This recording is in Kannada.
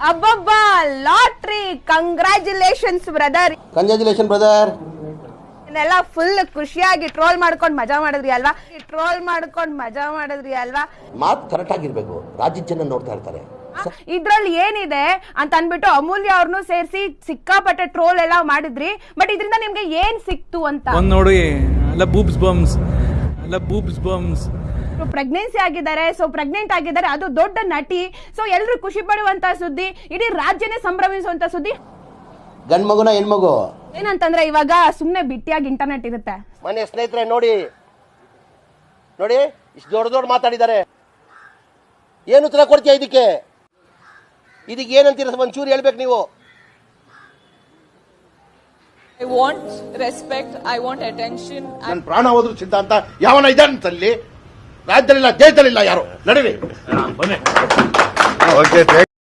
ಅಬ್ಬಬ್ಬಾ lottery congratulations brother. Congratulation brother. ಇದನ್ನೆಲ್ಲ ಫುಲ್ ಖುಷಿಯಾಗಿ ಟ್ರೋಲ್ ಮಾಡ್ಕೊಂಡು ಮಜಾ ಮಾಡಿದ್ರಿ ಅಲ್ವಾ. ಮಾತು ಕರೆಕ್ಟ್ ಆಗಿರ್ಬೇಕು, ರಾಜ್ಯದ ಜನ ನೋಡ್ತಾ ಇರ್ತಾರೆ. ಇದ್ರಲ್ಲಿ ಏನಿದೆ ಅಂತ ಅನ್ಬಿಟ್ಟು ಅಮೂಲ್ಯ ಅವ್ರನ್ನು ಸೇರಿಸಿ ಸಿಕ್ಕಾಪಟ್ಟೆ ಟ್ರೋಲ್ ಎಲ್ಲ ಮಾಡಿದ್ರಿ. ಬಟ್ ಇದರಿಂದ ನಿಮ್ಗೆ ಏನ್ ಸಿಕ್ತು ಅಂತ ನೋಡಿ. ಅಲ್ಲ ಬೂಬ್ಸ್ ಬಂಬ್ಸ್ ಪ್ರೆಗ್ನೆನ್ಸಿ ಆಗಿದ್ದಾರೆ. ಸೊ ಪ್ರೆಗ್ನೆಂಟ್ ಆಗಿದ್ದಾರೆ, ಅದು ದೊಡ್ಡ ನಟಿ. ಸೊ ಎಲ್ರು ಖುಷಿ ಪಡುವಂತ ಸುದ್ದಿ, ಇಡೀ ರಾಜ್ಯನೇ ಸಂಭ್ರಮಿಸುವಂತ ಸುದ್ದಿ. ಗಂಡ್ ಮಗುನ ಹೆಣ್ಮಗು ಏನಂತಂದ್ರೆ ಇವಾಗ ಸುಮ್ನೆ ಬಿಟ್ಟಿಯಾಗಿ ಇಂಟರ್ನೆಟ್ ಇರುತ್ತೆ. ಮನೆ ಸ್ನೇಹಿತರೆ ನೋಡಿ ಇಷ್ಟು ದೊಡ್ಡ ಮಾತಾಡಿದ್ದಾರೆ. ಏನು ಉತ್ತರ ಕೊಡ್ತೀಯ ಇದಕ್ಕೆ ಏನಂತೀರ ಒಂಚೂರು ಹೇಳ್ಬೇಕು ನೀವು. I want respect, I want attention. ನನ್ನ ಪ್ರಾಣ ಹೋದ್ರು ಸಿದ್ಧಾಂತ ಯಾವನ ಇದ್ದಾನಂತಲ್ಲಿ ರಾಜ್ಯದಲ್ಲಿಲ್ಲ, ದೇಶದಲ್ಲಿಲ್ಲ ಯಾರು. ನಡೀರಿ.